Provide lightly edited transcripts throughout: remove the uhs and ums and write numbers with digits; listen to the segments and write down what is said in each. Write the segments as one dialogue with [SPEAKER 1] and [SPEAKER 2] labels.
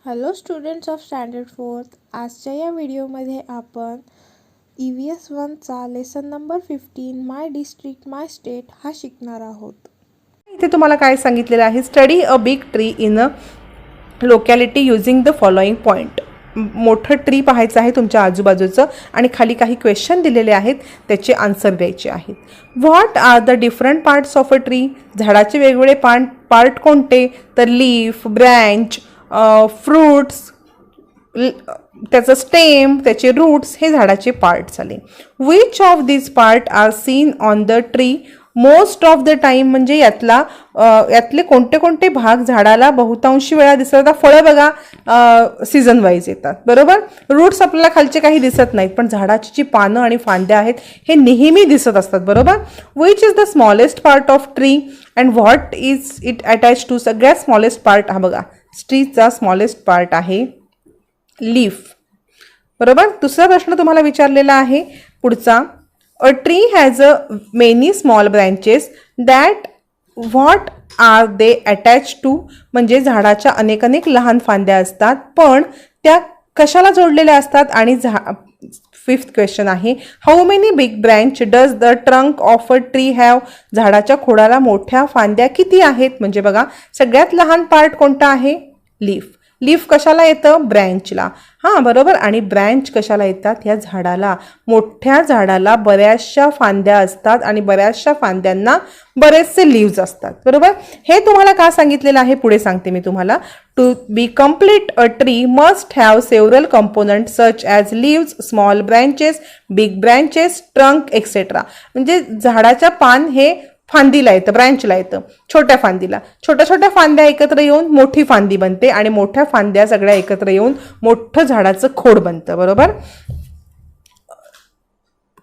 [SPEAKER 1] Hello students of standard fourth. आजच्या या व्हिडिओमध्ये आपण EVS 1चा लेसन नंबर 15 माय डिस्ट्रिक्ट माय स्टेट हा शिकणार आहोत.
[SPEAKER 2] इथे तुम्हाला काय सांगितलेलं आहे, study a big tree in a locality using the following point. मोठं ट्री पाहायचं आहे तुमच्या आजूबाजूचं आणि खाली काही क्वेश्चन दिलेले आहेत, त्याचे आन्सर द्यायचे आहेत. What are the different parts of a tree. झाडाचे वेगवेगळे पार्ट कोणते, तर लीफ, ब्रँच, फ्रूट्स, त्याचं स्टेम, त्याचे रूट्स हे झाडाचे पार्ट झाले. Which of this part are seen on the tree most of the time. म्हणजे यातले कोणते कोणते भाग झाडाला बहुतांशी वेळा दिसतात. फळं बघा सीझन वाईज येतात, बरोबर. रूट्स आपल्याला खालचे काही दिसत नाहीत, पण झाडाची जी पानं आणि फांद्या आहेत हे नेहमी दिसत असतात, बरोबर. Which is the smallest part of tree and what is it attach to. सगळ्यात स्मॉलेस्ट पार्ट हा बघा, ट्रीचा स्मॉलेस्ट पार्ट आहे लीफ, बरोबर. दुसरा प्रश्न तुम्हाला विचारलेला आहे पुढचा. A tree has a many small branches that what are they attach to. म्हणजे झाडाच्या अनेक लहान फांद्या असतात, पण त्या कशाला जोडलेल्या असतात. आणि फिफ्थ क्वेश्चन आहे, how many big branch does the trunk of a tree have. झाडाच्या खोडाला मोठ्या फांद्या किती आहेत. म्हणजे बघा सगळ्यात लहान पार्ट कोणता आहे, लीफ. लीफ कशाला येतं, ब्रँचला. हां बरोबर. आणि ब्रँच कशाला येतात, ह्या झाडाला. मोठ्या झाडाला बऱ्याचशा फांद्या असतात आणि बऱ्याचशा फांद्यांना बरेचसे लीव्ज असतात, बरोबर. हे तुम्हाला का सांगितलेलं आहे पुढे सांगते मी तुम्हाला. To be complete a tree must have several component such as leaves, small branches, big branches, trunk etcetera. म्हणजे झाडाच्या पान हे फांदीला येतं, ब्रँचला येतं, छोट्या फांदीला. छोट्या छोट्या फांद्या एकत्र येऊन मोठी फांदी बनते आणि मोठ्या फांद्या सगळ्या एकत्र येऊन मोठं झाडाचं खोड बनतं, बरोबर.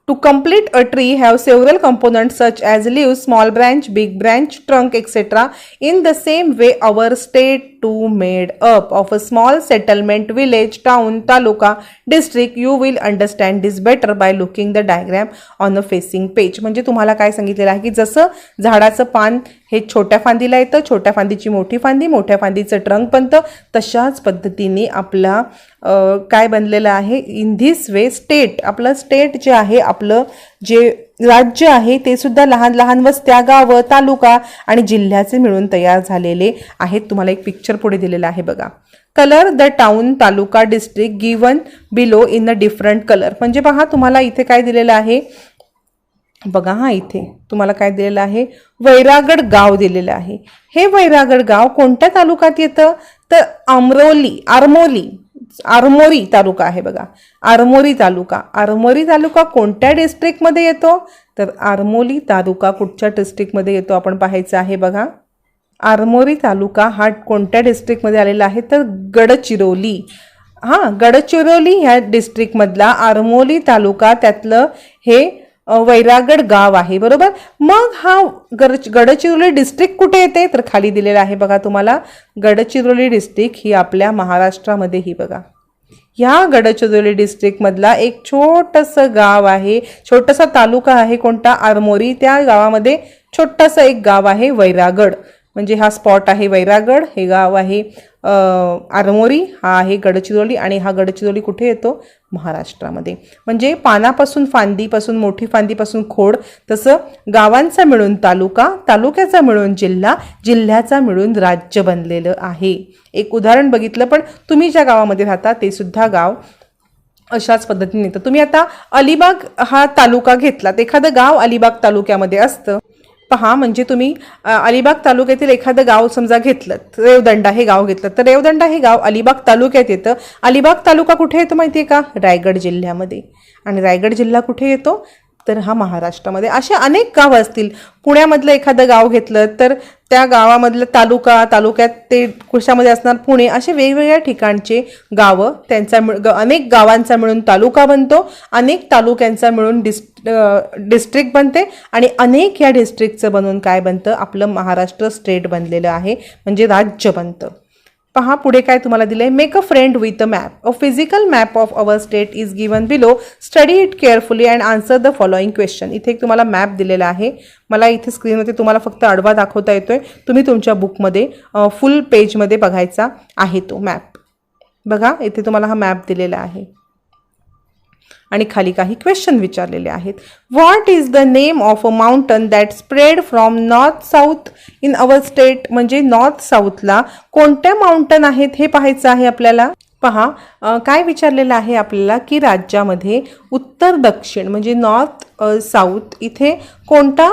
[SPEAKER 2] To complete a tree have several components such as leaves, small branch, big branch, trunk, etc. In the same way, our state too made up of a small settlement, village, town, taluka, district. You will understand this better by looking the diagram on the facing page. म्हणजे तुम्हाला काय सांगितलेलं आहे की जसं झाडाचं पान हे छोट्या फांदीला येतं, छोट्या फांदीची मोठी फांदी, मोठ्या फांदीचं ट्रंक बनतं, तशाच पद्धतीने आपला काय बनलेलं आहे, इन धिस वे स्टेट. आपलं स्टेट जे आहे, आपलं जे राज्य आहे ते सुद्धा लहान लहान वस्त्या, गावं, तालुका आणि जिल्ह्याचे मिळून तयार झालेले आहेत. तुम्हाला एक पिक्चर पुढे दिलेला आहे बघा. Colour the town, taluka, district given below in a different colour. म्हणजे पहा तुम्हाला इथे काय दिलेलं आहे बघा. हा इथे तुम्हाला काय दिलेलं आहे, वैरागड गाव दिलेलं आहे. हे वैरागड गाव कोणत्या तालुक्यात येतं, तर आरमोरी तालुका आहे बघा. आरमोरी तालुका कोणत्या डिस्ट्रिक्टमध्ये येतो, तर आरमोरी तालुका कुठच्या डिस्ट्रिक्टमध्ये येतो आपण पाहायचं आहे बघा. आरमोरी तालुका हा कोणत्या डिस्ट्रिक्टमध्ये आलेला आहे, तर गडचिरोली. गडचिरोली ह्या डिस्ट्रिक्टमधला आरमोरी तालुका, त्यातलं हे वैरागड गाव आहे, बरोबर. मग हा गडचिरोली डिस्ट्रिक्ट कुठे येते, तर खाली दिलेला आहे बघा तुम्हाला. गडचिरोली डिस्ट्रिक्ट ही आपल्या महाराष्ट्रामध्ये ही बघा. ह्या गडचिरोली डिस्ट्रिक्टमधला एक छोटंसं गाव आहे, छोटासा तालुका आहे कोणता, आरमोरी. त्या गावामध्ये छोटंसं एक गाव आहे वैरागड. म्हणजे हा स्पॉट आहे वैरागड, हे गाव आहे आरमोरी, हा आहे गडचिरोली. आणि हा गडचिरोली कुठे येतो, महाराष्ट्रामध्ये. म्हणजे पानापासून फांदीपासून, मोठी फांदीपासून खोड, तसं गावांचा मिळून तालुका, तालुक्याचा मिळून जिल्हा, जिल्ह्याचा मिळून राज्य बनलेलं आहे. एक उदाहरण बघितलं, पण तुम्ही ज्या गावामध्ये राहता ते सुद्धा गाव अशाच पद्धतीने येतं. तुम्ही आता अलिबाग हा तालुका घेतलात, एखादं गाव अलिबाग तालुक्यामध्ये असतं पहा. म्हणजे तुम्ही अलिबाग तालुक्यातील एखादं गाव समजा घेतलं, रेवदंडा हे गाव घेतलं, तर रेवदंडा हे गाव अलिबाग तालुक्यात येतं. अलिबाग तालुका कुठे येतो माहिती आहे का, रायगड जिल्ह्यामध्ये. आणि रायगड जिल्हा कुठे येतो, तर हा महाराष्ट्रामध्ये. असे अनेक गावं असतील. पुण्यामधलं एखादं गाव घेतलं तर त्या गावामधलं तालुक्यात ते कुशामध्ये असणार पुणे. असे वेगवेगळ्या ठिकाणचे गावं, त्यांचा अनेक गावांचा मिळून तालुका बनतो, अनेक तालुक्यांचा मिळून डिस्ट्रिक्ट बनते आणि अनेक या डिस्ट्रिक्टचं बनून काय बनतं, आपलं महाराष्ट्र स्टेट बनलेलं आहे, म्हणजे राज्य बनतं. पहा पुढे काय तुम्हाला दिलंय, make a friend with a map. A physical map of our state is given below. Study it carefully and answer the following question. इथे एक तुम्हाला मॅप दिलेला आहे. मला इथे स्क्रीनमध्ये तुम्हाला फक्त आडवा दाखवता येतोय. तुम्ही तुमच्या बुकमध्ये फुल पेजमध्ये बघायचा आहे तो मॅप. बघा इथे तुम्हाला हा मॅप दिलेला आहे आणि खाली काही क्वेश्चन विचारलेले आहेत. What is the name of a mountain that spread from north south in our state. म्हणजे नॉर्थ साऊथला कोणत्या माउंटन आहेत हे पाहायचं आहे आपल्याला. पहा काय विचारलेलं आहे आपल्याला की राज्यामध्ये उत्तर दक्षिण म्हणजे नॉर्थ साऊथ इथे कोणता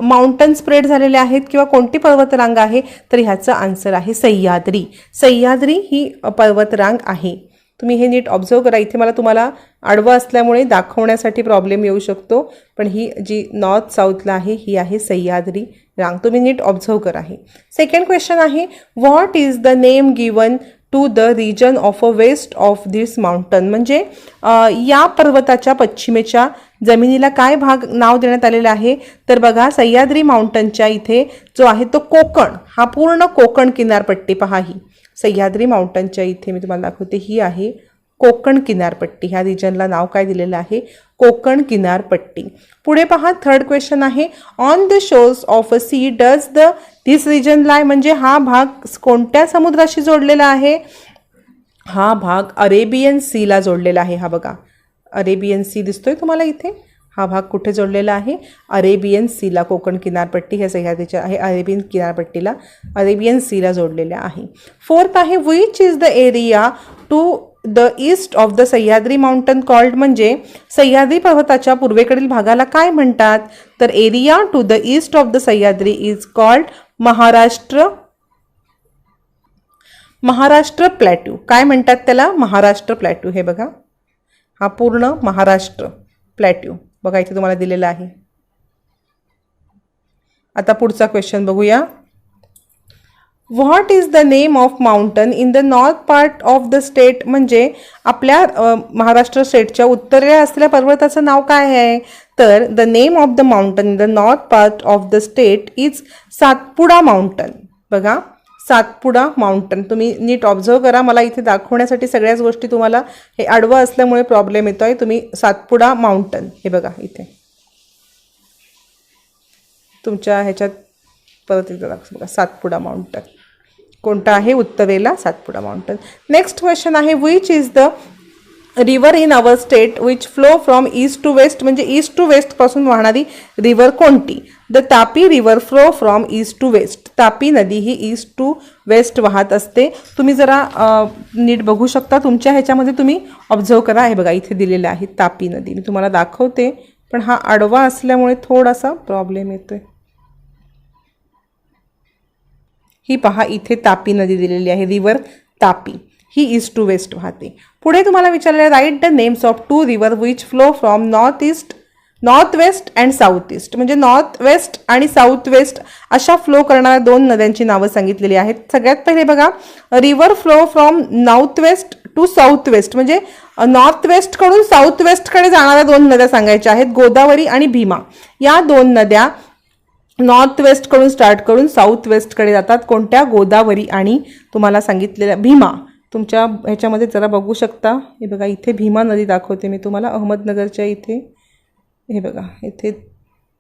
[SPEAKER 2] माउंटन स्प्रेड झालेले आहेत किंवा कोणती पर्वतरांग आहे. तर ह्याचं आन्सर आहे सह्याद्री. सह्याद्री ही पर्वतरांग आहे. तुम्ही हे नीट ऑब्झर्व करा. इथे मला तुम्हाला आडवं असल्यामुळे दाखवण्यासाठी प्रॉब्लेम येऊ शकतो, पण ही जी नॉर्थ साऊथला आहे ही आहे सह्याद्री रांग. तुम्ही नीट ऑब्झर्व करा. आहे सेकंड क्वेश्चन आहे what is the name given to the region of a west of this mountain. म्हणजे या पर्वताच्या पश्चिमेच्या जमिनीला काय भाग नाव देण्यात आलेलं आहे. तर बघा सह्याद्री माउंटनच्या इथे जो आहे तो कोकण, हा पूर्ण कोकण किनारपट्टी. पहा ही सह्याद्री माउंटनच्या इथे मी तुम्हाला दाखवते ही आहे कोकण किनारपट्टी. ह्या रिजनला नाव काय दिलेलं आहे कोकण किनारपट्टी. पुढे पहा थर्ड क्वेश्चन आहे on the shores of a sea does this region lie. म्हणजे हा भाग कोणत्या समुद्राशी जोडलेला आहे. हा भाग अरेबियन सीला जोडलेला आहे. हा बघा अरेबियन सी दिसतोय तुम्हाला इथे. हा भाग कुठे जोडलेला आहे अरेबियन सीला. कोकण किनारपट्टी ह्या सह्याद्रीच्या आहे अरेबियन किनारपट्टीला अरेबियन सीला जोडलेल्या आहे. फोर्थ आहे which is the area to the east of the Sahyadri mountain called. म्हणजे सह्याद्री पर्वताच्या पूर्वेकडील भागाला काय म्हणतात. तर area to the east of the Sahyadri is called Maharashtra plateau. काय म्हणतात त्याला महाराष्ट्र प्लॅट्यू. हे बघा हा पूर्ण महाराष्ट्र प्लॅट्यू बघा इथे तुम्हाला दिलेला आहे. आता पुढचा क्वेश्चन बघूया. What is the name of mountain in the north part of the state. म्हणजे आपल्या महाराष्ट्र स्टेटच्या उत्तरेला असलेल्या पर्वताचं नाव काय आहे. तर the name of the mountain in the north part of the state is Satpura mountain. बघा सातपुडा माउंटन. तुम्ही नीट ऑब्झर्व करा. मला इथे दाखवण्यासाठी सगळ्याच गोष्टी तुम्हाला हे आडवं असल्यामुळे प्रॉब्लेम येतोय. तुम्ही सातपुडा माउंटन हे बघा इथे तुमच्या ह्याच्यात परत एकदा दाखव बघा सातपुडा माउंटन कोणता आहे उत्तरेला सातपुडा माउंटन. नेक्स्ट क्वेश्चन आहे which is the river in our state which flow from east to west. म्हणजे ईस्ट टू वेस्ट पासून वाहणारी रिव्हर कोणती. The Tapi river flow from east to west. Tapi नदी ही ईस्ट टू वेस्ट वाहत असते. तुम्ही जरा नीट बघू शकता तुमच्या ह्याच्यामध्ये तुम्ही ऑब्झर्व करा. हे बघा इथे दिलेलं आहे तापी नदी. मी तुम्हाला दाखवते पण हा आडवा असल्यामुळे थोडासा प्रॉब्लेम येतोय. ही पहा इथे तापी नदी दिलेली आहे रिव्हर तापी. ही ईस्ट टू वेस्ट वाहते. पुढे तुम्हाला विचारले write the names of two river which flow from north west and south east. म्हणजे नॉर्थ वेस्ट आणि साऊथ वेस्ट अशा फ्लो करणाऱ्या दोन नद्यांची नावं सांगितलेली आहेत. सगळ्यात पहिले बघा river flow from north west to south west. म्हणजे नॉर्थ वेस्टकडून साऊथ वेस्टकडे जाणाऱ्या दोन नद्या सांगायच्या आहेत गोदावरी आणि भीमा. या दोन नद्या नॉर्थ वेस्टकडून स्टार्ट करून साऊथ वेस्टकडे जातात. कोणत्या गोदावरी आणि तुम्हाला सांगितलेल्या भीमा. तुमच्या ह्याच्यामध्ये जरा बघू शकता. हे बघा इथे भीमा नदी दाखवते मी तुम्हाला अहमदनगरच्या इथे. हे बघा इथे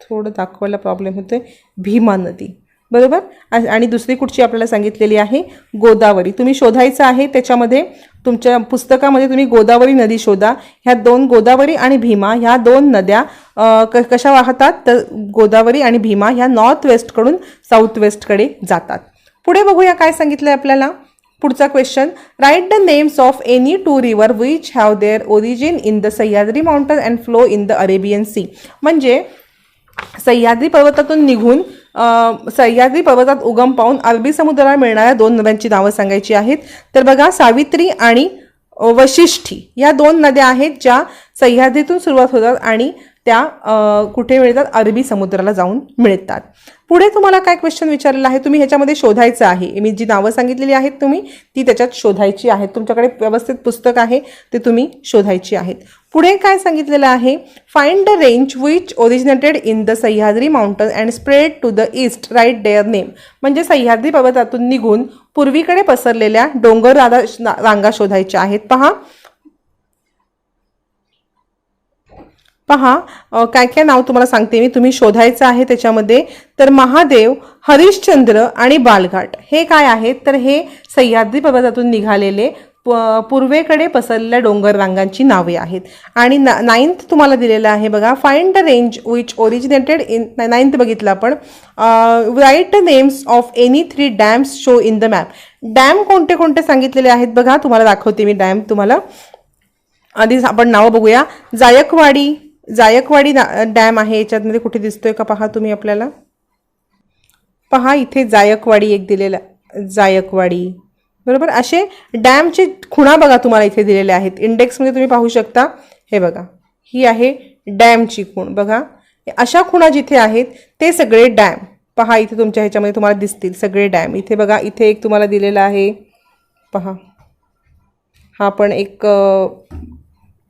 [SPEAKER 2] थोडं दाखवायला प्रॉब्लेम होतोय. भीमा नदी बरोबर. आणि दुसरी कुठची आपल्याला सांगितलेली आहे गोदावरी. तुम्ही शोधायचं आहे त्याच्यामध्ये तुमच्या पुस्तकामध्ये तुम्ही गोदावरी नदी शोधा. ह्या दोन गोदावरी आणि भीमा ह्या दोन नद्या कशा वाहतात तर गोदावरी आणि भीमा ह्या नॉर्थ वेस्टकडून साऊथ वेस्टकडे जातात. पुढे बघूया काय सांगितलंय आपल्याला. पुढचा question write the names of any two river which have their origin in the Sahyadri mountain and flow in the Arabian sea. म्हणजे सह्याद्री पर्वतातून निघून सह्याद्री पर्वतात उगम पावून अरबी समुद्राला मिळणाऱ्या दोन नद्यांची नावं सांगायची आहेत. तर बघा सावित्री आणि वशिष्ठी या दोन नद्या आहेत ज्या सह्याद्रीतून सुरुवात होतात आणि त्या कुठे मिळतात अरबी समुद्राला जाऊन मिळतात. पुढे तुम्हाला काय क्वेश्चन विचारलेला आहे तुम्ही ह्याच्यामध्ये शोधायचं आहे. मी जी नावं सांगितलेली आहेत तुम्ही ती त्याच्यात शोधायची आहेत. तुमच्याकडे व्यवस्थित पुस्तक आहे ते तुम्ही शोधायची आहेत. पुढे काय सांगितलेलं आहे find the range which originated in the Sahyadri mountain and spread to the east write their name. म्हणजे सह्याद्री पर्वतातून निघून पूर्वीकडे पसरलेल्या डोंगर रांगा शोधायच्या आहेत. पहा काय काय नाव तुम्हाला सांगते मी तुम्ही शोधायचं आहे त्याच्यामध्ये. तर महादेव हरिश्चंद्र आणि बालघाट हे काय आहेत तर हे सह्याद्री पर्वतातून निघालेले पूर्वेकडे पसरलेल्या डोंगर रांगांची नावे आहेत. आणि 9th तुम्हाला दिलेलं आहे बघा, find the range which originated in 9th बघितलं आपण. Write names of any 3 dams show in the map. Dam कोणते कोणते सांगितलेले आहेत बघा, तुम्हाला दाखवते मी डॅम तुम्हाला. आधी आपण नावं बघूया. जायकवाडी डॅम आहे, याच्यामध्ये कुठे दिसतोय का पहा तुम्ही आपल्याला. पहा इथे जायकवाडी एक दिलेला, जायकवाडी बरोबर. असे डॅमचे खुणा बघा तुम्हाला इथे दिलेले आहेत. इंडेक्समध्ये तुम्ही पाहू शकता. हे बघा, ही आहे डॅमची खूण बघा. अशा खुणा जिथे आहेत ते सगळे डॅम पहा इथे तुमच्या ह्याच्यामध्ये तुम्हाला दिसतील सगळे डॅम. इथे बघा, इथे एक तुम्हाला दिलेला आहे पहा, हा पण एक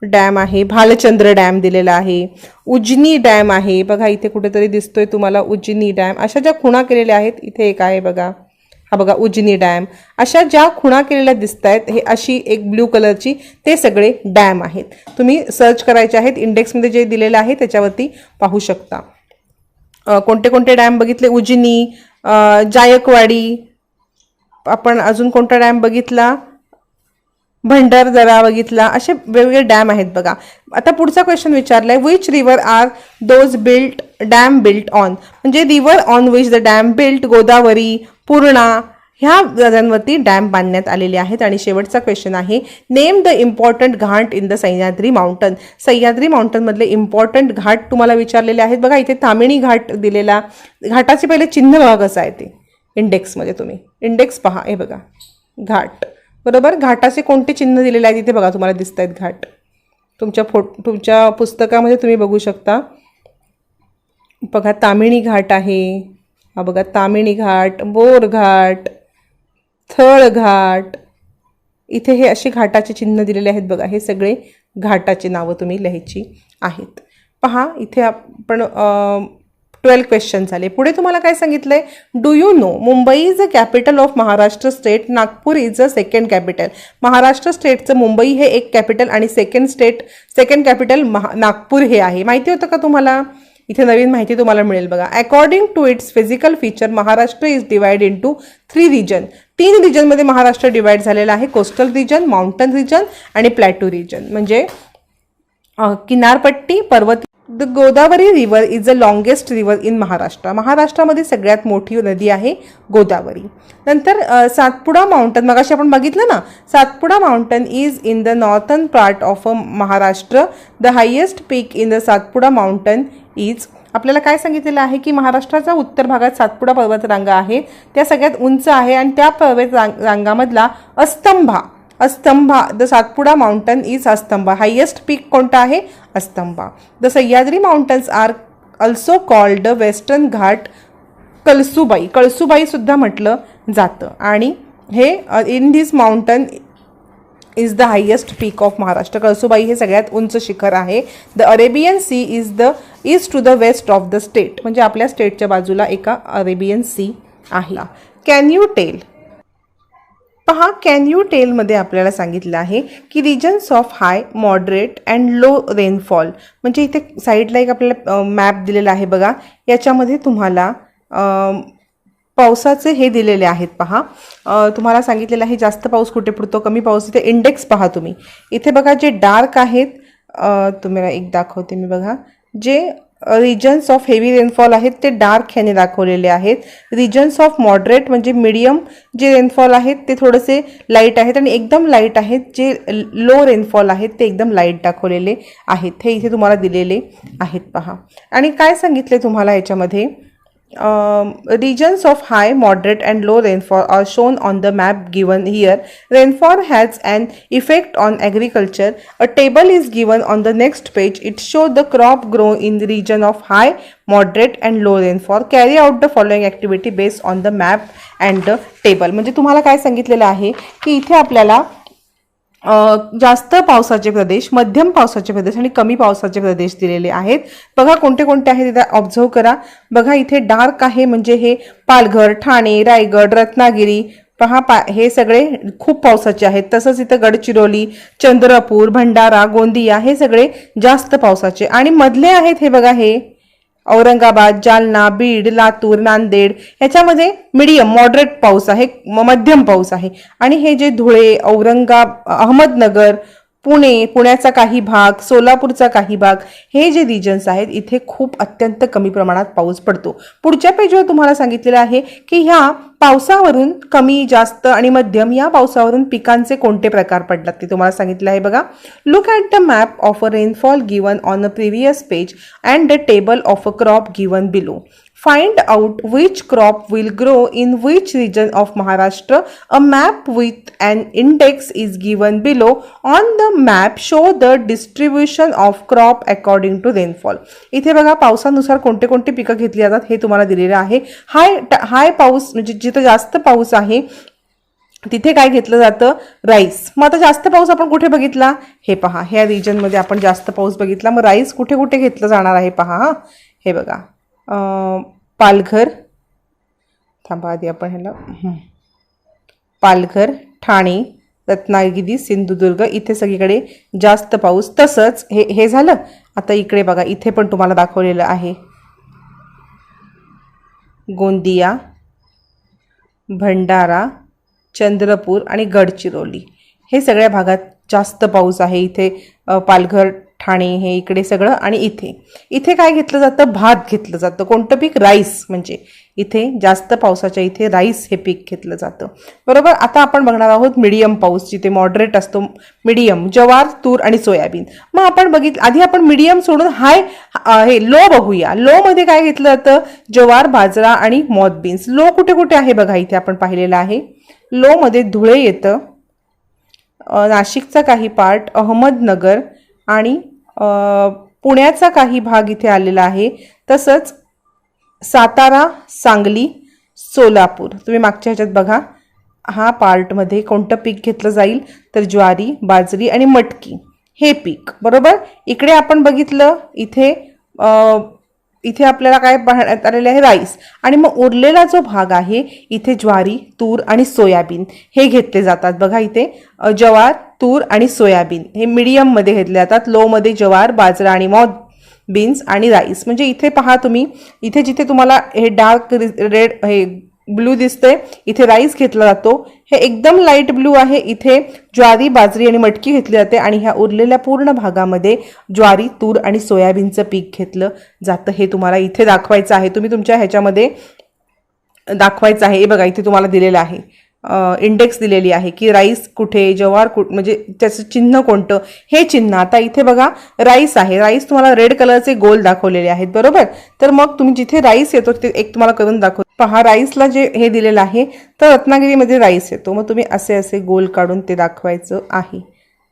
[SPEAKER 2] डॅम आहे. भालचंद्र डॅम दिलेला आहे. उजनी डॅम आहे बघा, इथे कुठेतरी दिसतोय तुम्हाला उजनी डॅम. अशा ज्या खुणा केलेल्या आहेत, इथे एक आहे बघा, हा बघा उजनी डॅम. अशा ज्या खुणा केलेल्या दिसत आहेत, हे अशी एक ब्ल्यू कलरची, ते सगळे डॅम आहेत. तुम्ही सर्च करायचे आहेत, इंडेक्समध्ये जे दिलेलं आहे त्याच्यावरती पाहू शकता. कोणते कोणते डॅम बघितले, उजनी, जायकवाडी. आपण अजून कोणता डॅम बघितला, भंडारदरा बघितला. असे वेगवेगळे डॅम आहेत बघा. आता पुढचा क्वेश्चन विचारलाय, which river are those dam built on. म्हणजे river on which the dam built, Godavari, Purna, ह्या नद्यांवरती डॅम बांधण्यात आलेले आहेत. आणि शेवटचा क्वेश्चन आहे, name the important ghat in the Sahyadri mountain. Sahyadri माउंटनमधले इम्पॉर्टंट घाट तुम्हाला विचारलेले आहेत बघा. इथे तामिणी घाट दिलेला, घाटाचे पहिले चिन्ह बघा कसं आहे ते. इंडेक्समध्ये तुम्ही इंडेक्स पहा, हे बघा घाट बरोबर. घाटाचे कोणते चिन्ह दिलेले आहेत इथे बघा, तुम्हाला दिसत आहेत घाट. तुमच्या पुस्तकामध्ये तुम्ही बघू शकता बघा. तामिणी घाट आहे, हा बघा तामिणी घाट, बोर घाट, थळ घाट. इथे हे असे घाटाचे चिन्ह दिलेले आहेत बघा. हे सगळे घाटाचे नावं तुम्ही लिहायची आहेत. पहा इथे आपण 12 क्वेश्चन झाले. पुढे तुम्हाला काय सांगितलंय, do you know Mumbai is a capital of Maharashtra state, Nagpur is a second capital. Maharashtra स्टेटचं मुंबई हे एक कॅपिटल आणि सेकंड कॅपिटल नागपूर हे आहे. माहिती होतं का तुम्हाला. इथे नवीन माहिती तुम्हाला मिळेल बघा. According to its physical feature Maharashtra is divide into 3 region. 3 रिजनमध्ये महाराष्ट्र डिवाइड झालेला आहे. कोस्टल रिजन, माउंटन रिजन आणि प्लॅटू रिजन. म्हणजे किनारपट्टी, पर्वत. The Godavari river is the longest river in Maharashtra. महाराष्ट्रामध्ये सगळ्यात मोठी नदी आहे गोदावरी. नंतर सातपुडा माउंटन, मगाशी आपण बघितलं ना, Satpura mountain is in the northern part of Maharashtra. The highest peak in the Satpura mountain is. आपल्याला काय सांगितलेलं आहे की महाराष्ट्राच्या उत्तर भागात सातपुडा पर्वतरांगा आहे, त्या सगळ्यात उंच आहे. आणि त्या पर्वत रांगामधला Astambha the Satpura mountain is Astambha. Highest peak कोणता आहे, Astambha. The Sahyadri mountains are also called the western ghat Kalsubai सुद्धा म्हटलं जातं. आणि हे in this mountain is the highest peak of Maharashtra. Kalsubai हे सगळ्यात उंच शिखर आहे. The Arabian sea is to the west of the state. म्हणजे आपल्या स्टेटच्या बाजूला एका अरेबियन सी आहे. Can you tell. पहा, कॅन यू टेलमध्ये आपल्याला सांगितलं आहे की regions of high, moderate and low rainfall. म्हणजे इथे साईडला एक आपल्याला मॅप दिलेला आहे बघा. याच्यामध्ये तुम्हाला पावसाचे हे दिलेले आहेत पहा. तुम्हाला सांगितलेलं आहे जास्त पाऊस कुठे पडतो, कमी पाऊस. इथे इंडेक्स पहा तुम्ही. इथे बघा जे डार्क आहेत, तुम्हाला एक दाखवते मी बघा. जे रिजन्स ऑफ हेवी रेनफॉल आहेत ते डार्क ह्याने दाखवलेले आहेत. रिजन्स ऑफ मॉडरेट म्हणजे मीडियम जे रेनफॉल आहेत ते थोडेसे लाईट आहेत. आणि एकदम लाईट आहेत जे लो रेनफॉल आहेत ते एकदम लाईट दाखवलेले आहेत. हे इथे तुम्हाला दिलेले आहेत पहा. आणि काय सांगितले तुम्हाला याच्यामध्ये, regions of high, moderate and low rainfall are shown on the map given here. Rainfall has an effect on agriculture. A table is given on the next page. It shows the crop grown in the region of high, moderate and low rainfall. Carry out the following activity based on the map and the table. म्हणजे तुम्हाला काय सांगितलेलं आहे की इथे आपल्याला जास्त पावसाचे प्रदेश, मध्यम पावसाचे प्रदेश आणि कमी पावसाचे प्रदेश दिलेले आहेत. बघा कोणते कोणते आहेत तिथे ऑब्झर्व करा. बघा इथे डार्क आहे म्हणजे हे पालघर, ठाणे, रायगड, रत्नागिरी. पहा हे सगळे खूप पावसाचे आहेत. तसंच इथं गडचिरोली, चंद्रपूर, भंडारा, गोंदिया हे सगळे जास्त पावसाचे. आणि मधले आहेत हे बघा, हे औरंगाबाद, जालना, बीड, लातूर, नांदेड याच्यामध्ये मीडियम मॉडरेट पाऊस आहे, मध्यम पाऊस आहे. आणि हे जे धुळे, अहमदनगर, पुणे, पुण्याचा काही भाग, सोलापूरचा काही भाग, हे जे रिजन्स आहेत इथे खूप अत्यंत कमी प्रमाणात पाऊस पडतो. पुढच्या पेजवर तुम्हाला सांगितलेलं आहे की ह्या पावसावरून कमी, जास्त आणि मध्यम या पावसावरून पिकांचे कोणते प्रकार पडतात ते तुम्हाला सांगितलं आहे बघा. Look at the map of a rainfall given on a previous page and the table of a crop given below. Find out which crop will grow in which region of Maharashtra. A map with an index is given below. On the map show the distribution of crop according to rainfall. इथे बघा पावसानुसार कोणते कोणते पिकं घेतली जातात हे तुम्हाला दिलेलं आहे. हाय पाऊस म्हणजे जिथे जास्त पाऊस आहे तिथे काय घेतलं जातं, राईस. मग आता जास्त पाऊस आपण कुठे बघितला हे पहा, ह्या रिजनमध्ये आपण जास्त पाऊस बघितला. मग राईस कुठे कुठे घेतलं जाणार आहे पहा, हे बघा. पालघर, थांबा आधी आपण ह्याला, पालघर, ठाणे, रत्नागिरी, सिंधुदुर्ग इथे सगळीकडे जास्त पाऊस. तसंच हे झालं. आता इकडे बघा, इथे पण तुम्हाला दाखवलेलं आहे गोंदिया, भंडारा, चंद्रपूर आणि गडचिरोली हे सगळ्या भागात जास्त पाऊस आहे. इथे पालघर, ठाणे हे इकडे सगळं. आणि इथे काय घेतलं जातं, भात घेतलं जातं. कोणतं पीक, राईस. म्हणजे इथे जास्त पावसाच्या इथे राईस हे पीक घेतलं जातं, बरोबर. आता आपण बघणार आहोत मीडियम पाऊस, जिथे मॉडरेट असतो. मीडियम ज्वार, तूर आणि सोयाबीन. मग आपण आधी आपण मीडियम सोडून हे लो बघूया. लो मध्ये काय घेतलं जातं, ज्वार, बाजरा आणि मॉथ बीन्स. लो कुठे कुठे आहे बघा, इथे आपण पाहिलेलं आहे. लो मध्ये धुळे येतं, नाशिकचा काही पार्ट, अहमदनगर आणि पुण्याचा काही भाग इथे आलेला आहे. तसंच सातारा, सांगली, सोलापूर. तुम्ही मागच्या ह्याच्यात बघा, हा पार्टमध्ये कोणतं पीक घेतलं जाईल तर ज्वारी, बाजरी आणि मटकी हे पीक, बरोबर. इकडे आपण बघितलं, इथे आपल्याला काय पाहण्यात आलेलं आहे, राईस. आणि मग उरलेला जो भाग आहे इथे ज्वारी, तूर आणि सोयाबीन हे घेतले जातात. बघा इथे ज्वार, तूर आणि सोयाबीन हे मीडियममध्ये घेतले जातात. लोमध्ये ज्वार, बाजरा आणि मॉथ बीन्स आणि राईस. म्हणजे इथे पहा तुम्ही, इथे जिथे तुम्हाला हे डार्क रेड हे ब्लू दिसतंय इथे राईस घेतला जातो. हे एकदम लाईट ब्लू आहे, इथे ज्वारी, बाजरी आणि मटकी घेतली जाते. आणि ह्या उरलेल्या पूर्ण भागामध्ये ज्वारी, तूर आणि सोयाबीनचं पीक घेतलं जातं. हे तुम्हाला इथे दाखवायचं आहे, तुम्ही तुमच्या ह्याच्यामध्ये दाखवायचं आहे. हे बघा इथे तुम्हाला दिलेलं आहे, इंडेक्स दिलेली आहे की राईस कुठे, ज्वार कुठे, म्हणजे त्याचं चिन्ह कोणतं हे चिन्ह. आता इथे बघा राईस आहे, राईस तुम्हाला रेड कलरचे गोल दाखवलेले आहेत, बरोबर. तर मग तुम्ही जिथे राईस येतो ते एक तुम्हाला करून दाखव. पहा राईसला जे हे दिलेलं आहे तर रत्नागिरीमध्ये राईस येतो, मग तुम्ही असे गोल काढून ते दाखवायचं आहे.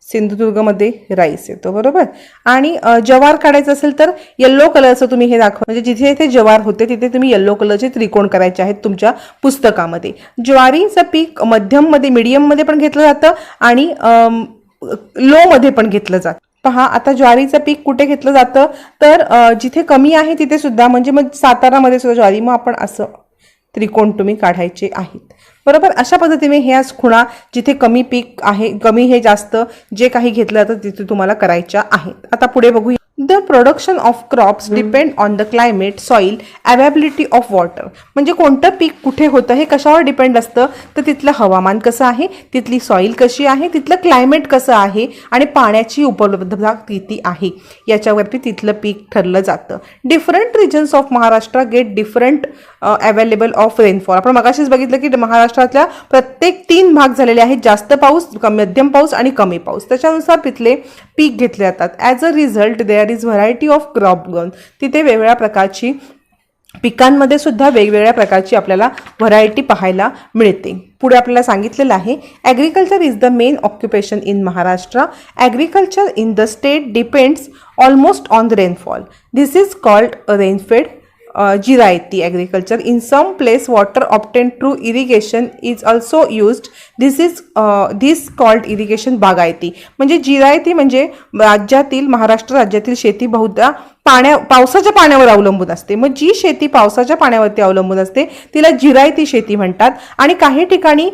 [SPEAKER 2] सिंधुदुर्गमध्ये राईस येतो, बरोबर. आणि ज्वार काढायचं असेल तर येल्लो कलरचं तुम्ही हे दाखवा, म्हणजे जिथे इथे ज्वार होते तिथे तुम्ही येल्लो कलरचे त्रिकोण करायचे आहेत तुमच्या पुस्तकामध्ये. ज्वारीचं पीक मध्यममध्ये, मीडियममध्ये पण घेतलं जातं आणि लोमध्ये पण घेतलं जातं. पहा आता ज्वारीचं पीक कुठे घेतलं जातं तर जिथे कमी आहे तिथे सुद्धा, म्हणजे मग सातारामध्ये सुद्धा ज्वारी. मग आपण असं त्रिकोण तुम्ही काढायचे आहेत, बरोबर. अशा पद्धतीने ह्या खुणा जिथे कमी पीक आहे, कमी हे जास्त जे काही घेतलं जातं तिथे तुम्हाला करायच्या आहेत. आता पुढे बघूया. The production of crops depend on the climate, soil, availability of water. म्हणजे कोणतं पीक कुठे होतं हे कशावर डिपेंड असतं तर तिथलं हवामान कसं आहे, तिथली सॉईल कशी आहे, तिथलं क्लायमेट कसं आहे आणि पाण्याची उपलब्धता किती आहे याच्यावरती तिथलं पीक ठरलं जातं. Different regions of Maharashtra get different available of rainfall. आपण मगाशीच बघितलं की महाराष्ट्रातल्या प्रत्येक 3 भाग झालेले आहेत, जास्त पाऊस, मध्यम पाऊस आणि कमी पाऊस. त्याच्यानुसार तिथले पीक घेतले जातात. As a result there is variety of crop grown. तिथे वेगवेगळ्या प्रकारची पिकांमध्ये सुद्धा वेगवेगळ्या प्रकारची आपल्याला व्हरायटी पाहायला मिळते. पुढे आपल्याला सांगितलेलं आहे agriculture is the main occupation in Maharashtra. Agriculture in the state depends almost on the rainfall. This is called rainfed. Jirayati agriculture. In some place water obtain through irrigation is also used. This called irrigation bagayati. म्हणजे जिरायती म्हणजे राज्यातील, महाराष्ट्र राज्यातील शेती बहुधा पावसाच्या पाण्यावर अवलंबून असते. मग जी शेती पावसाच्या पाण्यावरती अवलंबून असते तिला जिरायती शेती म्हणतात. आणि काही ठिकाणी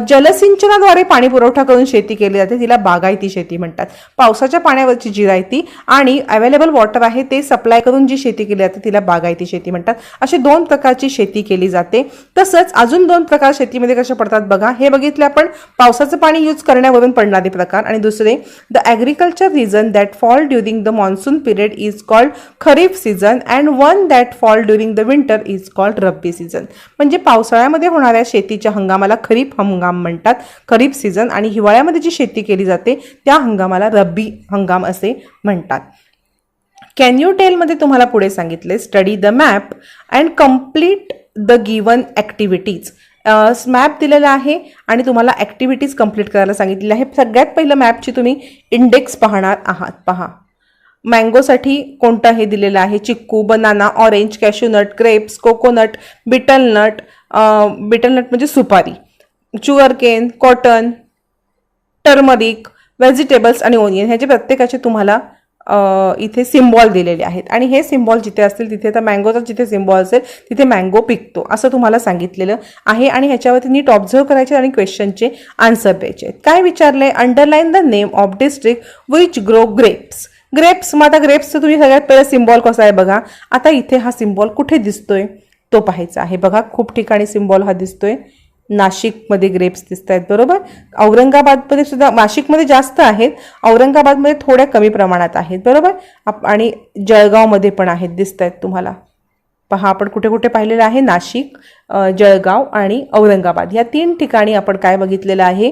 [SPEAKER 2] जलसिंचनाद्वारे पाणी पुरवठा करून शेती केली जाते, तिला बागायती शेती म्हणतात. पावसाच्या पाण्यावरची जिरायती आणि अवेलेबल वॉटर आहे ते सप्लाय करून जी शेती केली जाते तिला बागायती शेती म्हणतात. अशी 2 प्रकारची शेती केली जाते. तसंच अजून 2 प्रकार शेतीमध्ये कशा पडतात बघा. हे बघितले आपण पावसाचं पाणी यूज करण्यावरून पडणारे प्रकार. आणि दुसरे, the agriculture region that fall during the monsoon period is called kharif season and one that fall during the winter is called rabi season. म्हणजे पावसाळ्यामध्ये होणाऱ्या शेतीच्या हंगामाला खरीप हंगाम म्हणतात, खरीप सीझन. आणि हिवाळ्यामध्ये जी शेती केली जाते त्या हंगामाला रब्बी हंगाम असे म्हणतात. कॅन यू टेलमध्ये तुम्हाला पुढे सांगितले, study the map and complete the given activities. Map दिलेला आहे आणि तुम्हाला ॲक्टिव्हिटीज कंप्लीट करायला सांगितलेलं आहे. सगळ्यात पहिलं मॅपची तुम्ही इंडेक्स पाहणार आहात. पहा, मँगोसाठी कोणतं हे दिलेलं आहे, चिक्कू, बनाना, ऑरेंज, कॅश्यूनट, ग्रेप्स, कोकोनट, बिटलनट. बिटलनट म्हणजे सुपारी, शुगरकेन, कॉटन, टर्मरिक, व्हेजिटेबल्स आणि ओनियन. ह्याचे प्रत्येकाचे तुम्हाला इथे सिम्बॉल दिलेले आहेत. आणि हे सिम्बॉल जिथे असतील तिथे, तर मँगोचा जिथे सिम्बॉल असेल तिथे मँगो पिकतो असं तुम्हाला सांगितलेलं आहे. आणि ह्याच्यावरती नीट ऑब्झर्व करायचे आणि क्वेश्चनचे आन्सर द्यायचे. काय विचारले, underline the name of district which grow grapes. Grapes, मग आता ग्रेप्सचं तुम्ही सगळ्यात पहिला सिम्बॉल कसा आहे बघा. आता इथे हा सिम्बॉल कुठे दिसतोय तो पाहायचा आहे. बघा, खूप ठिकाणी सिम्बॉल हा दिसतोय. नाशिकमध्ये ग्रेप्स दिसत आहेत, बरोबर. औरंगाबादमध्ये सुद्धा, नाशिकमध्ये जास्त आहेत, औरंगाबादमध्ये थोड्या कमी प्रमाणात आहेत, बरोबर. आणि जळगावमध्ये पण आहेत, दिसत आहेत तुम्हाला. पहा, आपण कुठे कुठे पाहिलेलं आहे, नाशिक, जळगाव आणि औरंगाबाद या 3 ठिकाणी आपण काय बघितलेलं आहे,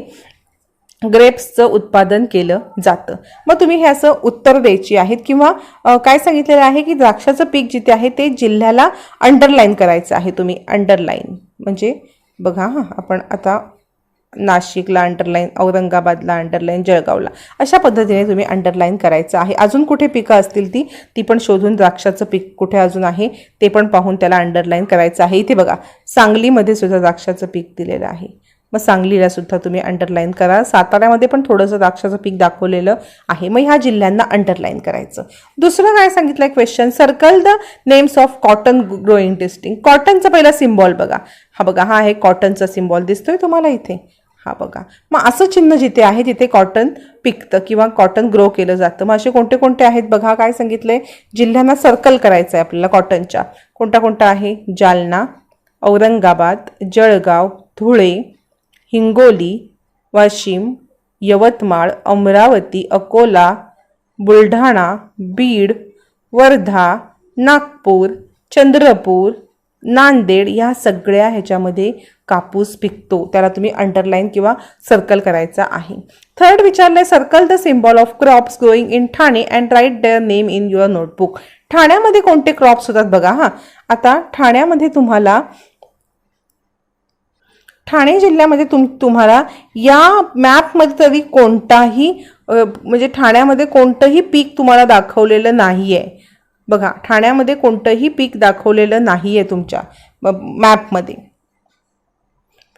[SPEAKER 2] ग्रेप्सचं उत्पादन केलं जातं. मग तुम्ही हे असं उत्तर द्यायची आहेत. किंवा काय सांगितलेलं आहे की द्राक्षाचं पीक जिथे आहे ते जिल्ह्याला अंडरलाईन करायचं आहे. तुम्ही अंडरलाईन म्हणजे बघा, हां, आपण आता नाशिकला अंडरलाईन, औरंगाबादला अंडरलाईन, जळगावला, अशा पद्धतीने तुम्ही अंडरलाईन करायचं आहे. अजून कुठे पिकं असतील ती पण शोधून, द्राक्षाचं पीक कुठे अजून आहे ते पण पाहून त्याला अंडरलाईन करायचं आहे. इथे बघा, सांगलीमध्ये सुद्धा द्राक्षाचं पीक दिलेलं आहे, मग सांगलीला सुद्धा तुम्ही अंडरलाईन करा. साताऱ्यामध्ये पण थोडंसं द्राक्षाचं पीक दाखवलेलं आहे, मग ह्या जिल्ह्यांना अंडरलाईन करायचं. दुसरं काय सांगितलं question, circle the names of cotton growing district. कॉटनचा पहिला सिम्बॉल बघा, हा बघा, हा आहे कॉटनचा सिम्बॉल, दिसतोय तुम्हाला इथे, हा बघा. मग असं चिन्ह जिथे आहे तिथे कॉटन पिकतं किंवा कॉटन ग्रो केलं जातं. मग असे कोणते कोणते आहेत बघा, काय सांगितलंय, जिल्ह्यांना सर्कल करायचं आहे आपल्याला कॉटनच्या. कोणता कोणता आहे, जालना, औरंगाबाद, जळगाव, धुळे, हिंगोली, वाशिम, यवतमाळ, अमरावती, अकोला, बुलढाणा, बीड, वर्धा, नागपूर, चंद्रपूर, नांदेड, या सगळ्या ह्याच्यामध्ये कापूस पिकतो. त्याला तुम्ही अंडरलाईन किंवा सर्कल करायचा आहे. थर्ड विचारलंय, circle the symbol of crops growing in Thane and write their name in your notebook. ठाण्यामध्ये कोणते क्रॉप्स होतात बघा. हां, आता ठाण्यामध्ये तुम्हाला, ठाणे जिल्ह्यामध्ये तुम्हाला या मॅपमध्ये तरी कोणताही म्हणजे ठाण्यामध्ये कोणतंही पीक तुम्हाला दाखवलेलं नाही आहे बघा. ठाण्यामध्ये कोणतंही पीक दाखवलेलं नाही आहे तुमच्या मॅपमध्ये.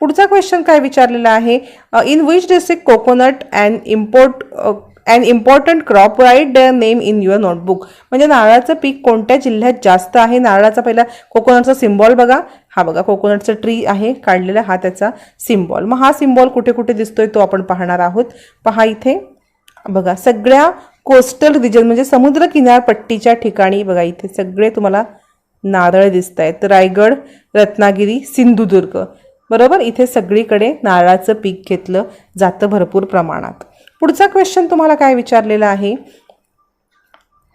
[SPEAKER 2] पुढचा क्वेश्चन काय विचारलेला आहे, in which district coconut and important crop, write their name in your notebook. म्हणजे नारळाचं पीक कोणत्या जिल्ह्यात जास्त आहे. नारळाचा पहिला कोकोनटचा सिम्बॉल बघा, हा बघा कोकोनटचं ट्री आहे काढलेला, हा त्याचा सिम्बॉल. मग हा सिम्बॉल कुठे कुठे दिसतोय तो आपण पाहणार आहोत. पहा इथे बघा, सगळ्या कोस्टल रिजन म्हणजे समुद्र किनारपट्टीच्या ठिकाणी बघा, इथे सगळे तुम्हाला नारळ दिसत आहेत. रायगड, रत्नागिरी, सिंधुदुर्ग, बरोबर. इथे सगळीकडे नारळाचं पीक घेतलं जातं भरपूर प्रमाणात. पुढचा क्वेश्चन तुम्हाला काय विचारलेला आहे,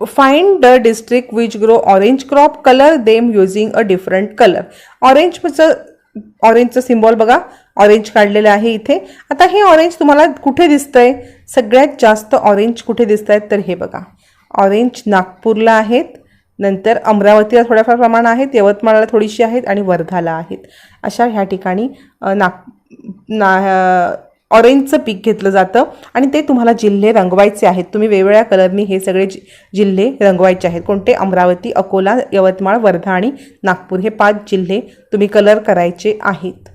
[SPEAKER 2] find the district which grow orange crop, colour them using a different colour. ऑरेंजचं सिम्बॉल बघा, ऑरेंज काढलेलं आहे इथे. आता हे ऑरेंज तुम्हाला कुठे दिसतंय, सगळ्यात जास्त ऑरेंज कुठे दिसत आहेत, तर हे बघा, ऑरेंज नागपूरला आहेत, नंतर अमरावतीला थोड्याफार प्रमाण आहेत, यवतमाळला थोडीशी आहेत आणि वर्धाला आहेत. अशा ह्या ठिकाणी ऑरेंजचं पीक घेतलं जातं आणि ते तुम्हाला जिल्हे रंगवायचे आहेत. तुम्ही वेगवेगळ्या कलरनी हे सगळे जिल्हे रंगवायचे आहेत. कोणते? अमरावती, अकोला, यवतमाळ, वर्धा आणि नागपूर हे 5 जिल्हे तुम्ही कलर करायचे आहेत.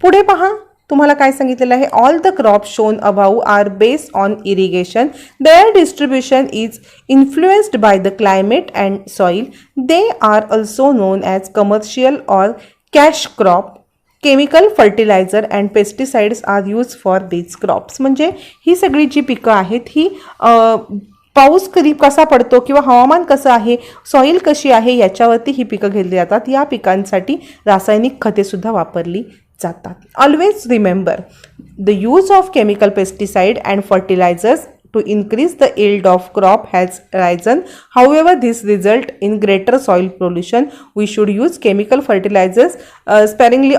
[SPEAKER 2] पुढे पहा, तुम्हाला काय सांगितलेलं आहे? All the crops shown above are based on irrigation. Their distribution is influenced by the climate and soil. They are also known as commercial or cash crop. Chemical fertiliser and pesticides are use for these crops. म्हणजे ही सगळी जी पिकं आहेत ही पाऊस कधी कसा पडतो किंवा हवामान कसं आहे, सॉईल कशी आहे याच्यावरती ही पिकं घेतली जातात. या पिकांसाठी रासायनिक खतेसुद्धा वापरली जातात. Always remember the use of chemical pesticide and fertilisers to increase the yield of crop has risen. However, this result in greater soil pollution. We should use chemical fertilizers sparingly.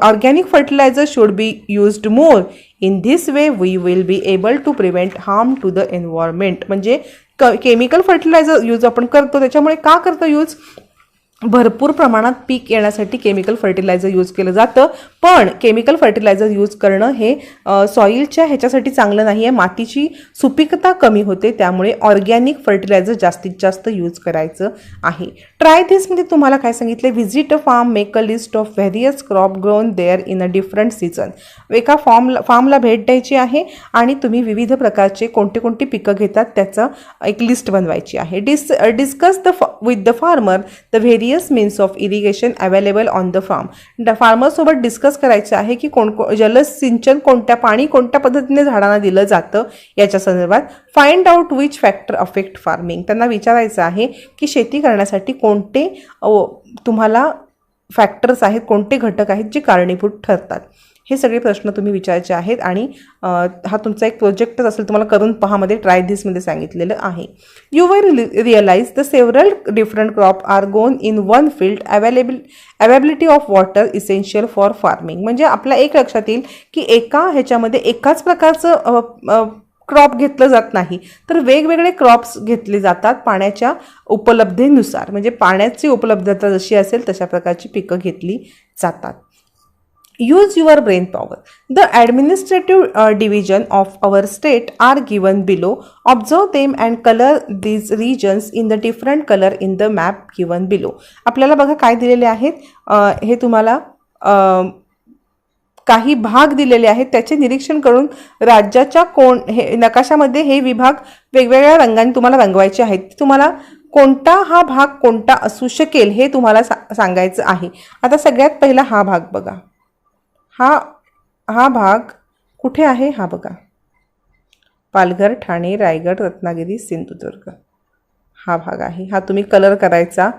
[SPEAKER 2] Organic fertilizers should be used more. In this way, we will be able to prevent harm to the environment. म्हणजे chemical fertiliser use आपण करतो, त्याच्यामुळे का करतो use? भरपूर प्रमाणात पीक येण्यासाठी chemical fertiliser use केलं जातं. पण केमिकल फर्टिलायझर यूज करणं हे सॉईलच्या ह्याच्यासाठी चांगलं नाही आहे. मातीची सुपीकता कमी होते, त्यामुळे ऑर्गॅनिक फर्टिलायझर जास्तीत जास्त यूज करायचं आहे. ट्राय धिसमध्ये तुम्हाला काय सांगितले? Visit a farm, make a list of various crop grown there in a different season. एका फार्मला भेट द्यायची आहे आणि तुम्ही विविध प्रकारचे कोणते कोणती पिकं घेतात त्याचं एक लिस्ट बनवायची आहे. Discuss with the farmer the various means of irrigation available on the farm. फार्मरसोबत डिस्कस करायचं आहे की जलसिंचन पाणी कोणत्या पद्धतीने झाडांना दिलं जातं याच्या संदर्भात. Find out which factor affect farming. त्यांना विचारायचं आहे की शेती करण्यासाठी कोणते तुम्हाला फॅक्टर्स आहेत, कोणते घटक आहेत जे कारणीभूत ठरतात. हे सगळे प्रश्न तुम्ही विचारायचे आहेत आणि हा तुमचा एक प्रोजेक्टच असेल, तुम्हाला करून पहामध्ये ट्राय धिसमध्ये सांगितलेलं आहे. You will realise the several different crop are gone in one field. Availability of water essential for farming. म्हणजे आपल्या एक लक्षात येईल की एका ह्याच्यामध्ये एकाच प्रकारचं क्रॉप घेतलं जात नाही, तर वेगवेगळे क्रॉप्स घेतले जातात पाण्याच्या उपलब्धतेनुसार. म्हणजे पाण्याची उपलब्धता जशी असेल तशा प्रकारची पिकं घेतली जातात. Use your brain power. The administrative division of our state are given below. Observe them and color these regions in the different color in the map given below. आपल्याला बघा काय दिलेले आहेत. हे तुम्हाला काही भाग दिलेले आहेत, त्याचे निरीक्षण करून राज्याच्या हे नकाशामध्ये हे विभाग वेगवेगळ्या रंगाने तुम्हाला रंगवायचे आहेत. तुम्हाला कोणता हा भाग कोणता असू शकेल हे तुम्हाला सांगायचं आहे. आता सगळ्यात पहिला हा भाग बघा. हा भाग कुठे आहे? हा बघा, पालघर, ठाणे, रायगड, रत्नागिरी, सिंधुदुर्ग हा भाग आहे. हा तुम्ही कलर करायचा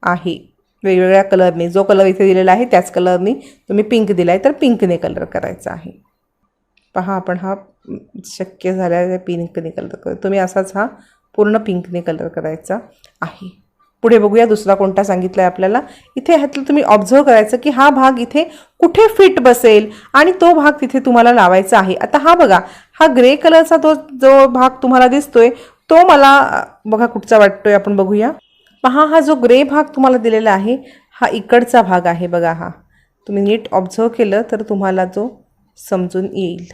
[SPEAKER 2] आहे वेगवेगळ्या कलरने. जो कलर इथे दिलेला आहे त्याच कलरने, तुम्ही पिंक दिलाय तर पिंकने कलर करायचा आहे. पहा, आपण हा शक्य झाल्यास पिंकने कलर करू. तुम्ही असाच हा पूर्ण पिंकने कलर करायचा आहे. पुढे बघूया दुसरा कोणता सांगितला आहे आपल्याला. इथे ह्यातलं तुम्ही ऑब्झर्व करायचं की हा भाग इथे कुठे फिट बसेल आणि तो भाग तिथे तुम्हाला लावायचा आहे. आता हा बघा, हा ग्रे कलरचा जो भाग तुम्हाला दिसतोय तो मला बघा कुठचा वाटतोय, आपण बघूया. पहा, हा जो ग्रे भाग तुम्हाला दिलेला आहे हा इकडचा भाग आहे बघा. हा तुम्ही नीट ऑब्झर्व केलं तर तुम्हाला जो समजून येईल.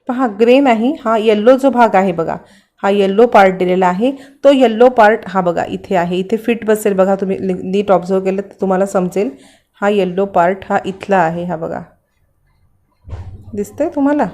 [SPEAKER 2] पहा, ग्रे नाही, हा येल्लो जो भाग आहे बघा, हा येल्लो पार्ट दिलेला आहे. तो येल्लो पार्ट हा बघा इथे आहे, इथे फिट बसेल बघा. तुम्ही नीट ऑब्झर्व केलं तर तुम्हाला समजेल. हा येल्लो पार्ट हा इथला आहे. हा बघा, दिसतंय तुम्हाला?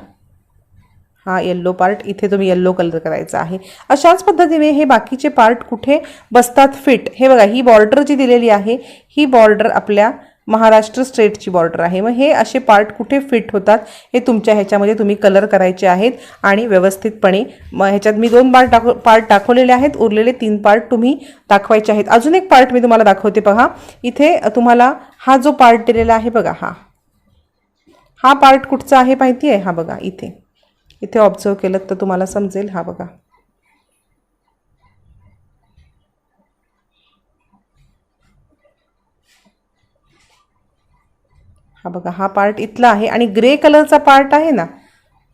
[SPEAKER 2] हा येल्लो पार्ट इथे तुम्ही येल्लो कलर करायचा आहे. अशाच पद्धतीने हे बाकीचे पार्ट कुठे बसतात फिट. हे बघा, ही बॉर्डर जी दिलेली आहे ही बॉर्डर आपल्या महाराष्ट्र स्टेटची बॉर्डर आहे. मग हे असे पार्ट कुठे फिट होतात हे तुमच्या ह्याच्यामध्ये तुम्ही कलर करायचे आहेत आणि व्यवस्थितपणे. मग ह्याच्यात मी 2 पार्ट दाखवलेले आहेत, उरलेले 3 पार्ट तुम्ही दाखवायचे आहेत. अजून एक पार्ट मी तुम्हाला दाखवते. पहा, इथे तुम्हाला हा जो पार्ट दिलेला आहे बघा, हा पार्ट कुठचा आहे माहिती आहे? हा बघा, इथे ऑब्झर्व केलं तर तुम्हाला समजेल. हा बघा, हा बघा, हा पार्ट इथला आहे आणि ग्रे कलरचा पार्ट आहे ना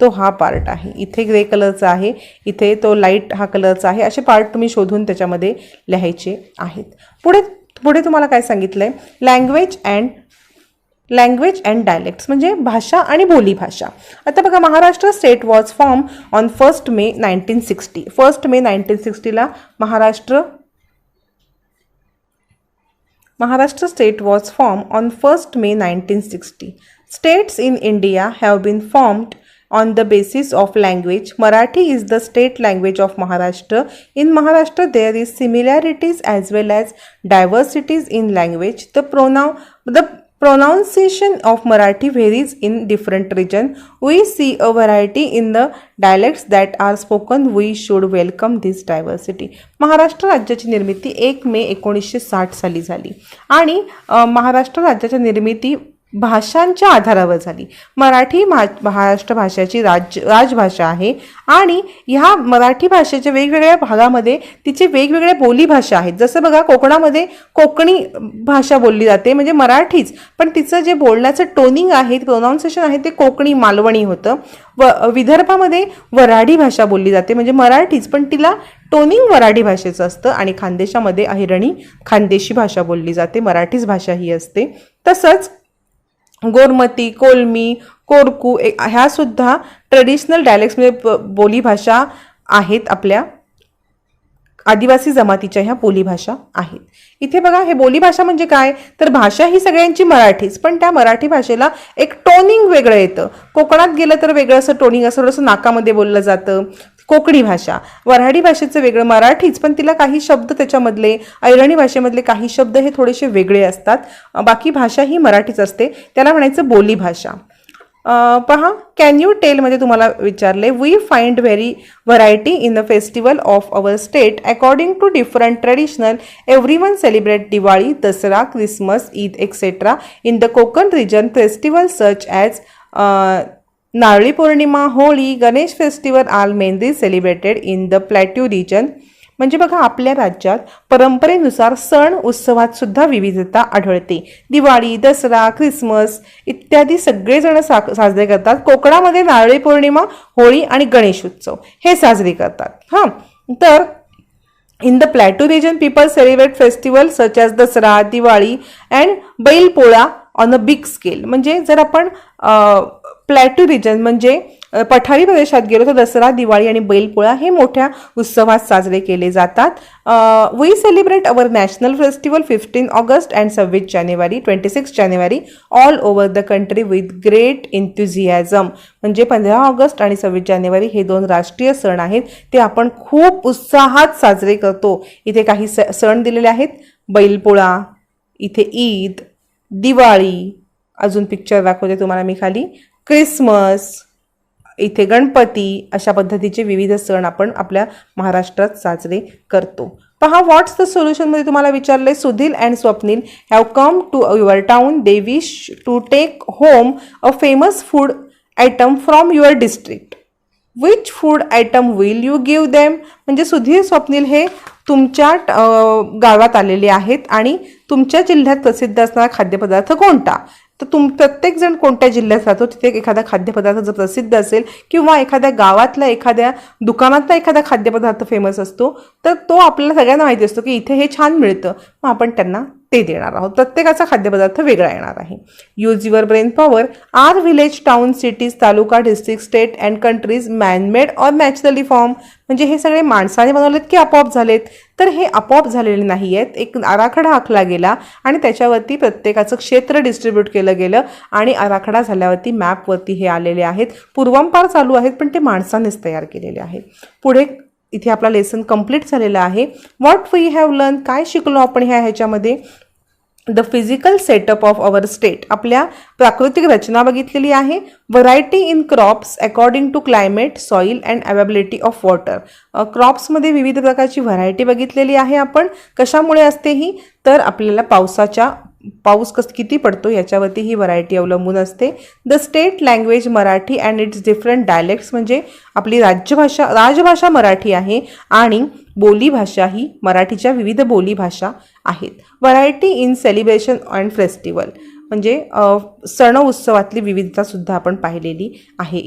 [SPEAKER 2] तो हा पार्ट आहे. इथे ग्रे कलरचा आहे, इथे तो लाईट हा कलरचा आहे. असे पार्ट तुम्ही शोधून त्याच्यामध्ये लिहायचे आहेत. पुढे पुढे तुम्हाला काय सांगितलंय, लँग्वेज अँड डायलेक्ट्स म्हणजे भाषा आणि बोलीभाषा. आता बघा, Maharashtra state was form on 1 May 1960. 1 May 1960ला Maharashtra state was form on 1 May 1960. States in India have been formed on the basis of language. Marathi is the state language of Maharashtra. In Maharashtra, there is similarities as well as diversities in language. The pronunciation of Marathi varies in different regions. We see a variety in the dialects that are spoken. We should welcome this diversity. Maharashtra राज्याची निर्मिती 1 May 1960 साली झाली आणि महाराष्ट्र राज्याची निर्मिती भाषांच्या आधारावर झाली. मराठी महाराष्ट्र भाषेची राजभाषा आहे आणि ह्या मराठी भाषेच्या वेगवेगळ्या भागामध्ये तिचे वेगवेगळ्या बोलीभाषा आहेत. जसं बघा, कोकणामध्ये कोकणी भाषा बोलली जाते म्हणजे मराठीच, पण तिचं जे बोलण्याचं टोनिंग आहे, प्रोनाऊन्सिएशन आहे ते कोकणी मालवणी होतं. विदर्भामध्ये वऱ्हाडी भाषा बोलली जाते म्हणजे मराठीच, पण तिला टोनिंग वऱ्हाडी भाषेचं असतं. आणि खानदेशामध्ये अहिरणी खानदेशी भाषा बोलली जाते, मराठीच भाषा ही असते. तसंच गोरमती, कोलमी, कोरकू ह्या सुद्धा ट्रेडिशनल डायलेक्ट्समध्ये बोलीभाषा आहेत, आपल्या आदिवासी जमातीच्या ह्या बोलीभाषा आहेत. इथे बघा, हे बोलीभाषा म्हणजे काय, तर भाषा ही सगळ्यांची मराठीच, पण त्या मराठी भाषेला एक टोनिंग वेगळं येतं. कोकणात गेलं तर वेगळं असं टोनिंग, असं थोडंसं नाकामध्ये बोललं जातं, कोकणी भाषा. वऱ्हाडी भाषेचं वेगळं, मराठीच, पण तिला काही शब्द त्याच्यामधले, अहिरणी भाषेमधले काही शब्द हे थोडेसे वेगळे असतात. बाकी भाषा ही मराठीच असते, त्याला म्हणायचं बोलीभाषा. पहा, कॅन यू टेलमध्ये तुम्हाला विचारले, we find variety in the festival of our state according to different traditional. Everyone celebrate Diwali, Dussehra, Christmas, Eid etcetera. In the Konkan region festival such as Narali Purnima, Holi, Ganesh festival are mainly celebrated in the plateau region. म्हणजे बघा, आपल्या राज्यात परंपरेनुसार सण उत्सवात सुद्धा विविधता आढळते. दिवाळी, दसरा, ख्रिसमस इत्यादी सगळेजण साजरे करतात. कोकणामध्ये नारळी पौर्णिमा, होळी आणि गणेश उत्सव हे साजरे करतात. तर in the plateau region people celebrate festival such as Dussehra, Diwali and Bailpola on a big scale. म्हणजे जर आपण प्लॅटू रिजन म्हणजे पठारी प्रदेशात गेलो तर दसरा, दिवाळी आणि बैलपोळा हे मोठ्या उत्सवात साजरे केले जातात. We celebrate our national festival 15 August and 26 January all over the country with great enthusiasm. म्हणजे 15 ऑगस्ट आणि 26 जानेवारी हे 2 राष्ट्रीय सण आहेत, ते आपण खूप उत्साहात साजरे करतो. इथे काही सण दिलेले आहेत, बैलपोळा, इथे ईद, दिवाळी, अजून पिक्चर दाखवते तुम्हाला मी खाली, क्रिसमस, इथे गणपती, अशा पद्धतीचे विविध सण आपण आपल्या महाराष्ट्रात साजरे करतो. पहा, व्हॉट्स द सोल्युशन मध्ये तुम्हाला विचारले, Sudhir and Swapnil have come to your town. They wish to take home a famous food item from your district. Which food item will you give them. म्हणजे सुधीर, स्वप्नील हे तुमच्या गावात आलेले आहेत आणि तुमच्या जिल्ह्यात प्रसिद्ध असणारा खाद्यपदार्थ कोणता. तर प्रत्येकजण कोणत्या जिल्ह्यात राहतो तिथे एखादा खाद्यपदार्थ जर प्रसिद्ध असेल किंवा एखाद्या गावातला एखाद्या दुकानातला एखादा खाद्यपदार्थ फेमस असतो तर तो आपल्याला सगळ्यांना माहिती असतो की इथे हे छान मिळतं, मग आपण त्यांना ते देणार आहोत. प्रत्येकाचा खाद्यपदार्थ वेगळा येणार आहे. Use your brain power. Are village, town, cities, taluka, district, state and countries manmade or naturally form. म्हणजे हे सगळे माणसाने बनवलेत की आपोआप झालेत. तर हे आपोआप झालेले नाही आहेत. एक आराखडा आखला गेला आणि त्याच्यावरती प्रत्येकाचं क्षेत्र डिस्ट्रीब्यूट केलं गेलं आणि आराखडा झाल्यावरती मॅपवरती हे आलेले आहेत. पूर्वांपार चालू आहेत पण ते माणसानेच तयार केलेले आहेत. पुढे इथे आपला लेसन कंप्लीट झालेला आहे. What we have learn. काय शिकलो आपण ह्याच्यामध्ये. The physical setup of our state. आपल्या प्राकृतिक रचना बघितलेली आहे. Variety in crops according to climate, soil and availability of water. क्रॉप्समध्ये विविध प्रकारची व्हरायटी बघितलेली आहे आपण. कशामुळे असते ही, तर आपल्याला पाऊस किती पडतो याच्यावरती ही व्हरायटी अवलंबून असते. The state language Marathi and it's different dialects. म्हणजे आपली राजभाषा मराठी आहे आणि बोलीभाषा ही मराठीच्या विविध बोलीभाषा आहेत. Variety in celebration and festival. म्हणजे सण उत्सवातली विविधता सुद्धा आपण पाहिलेली आहे.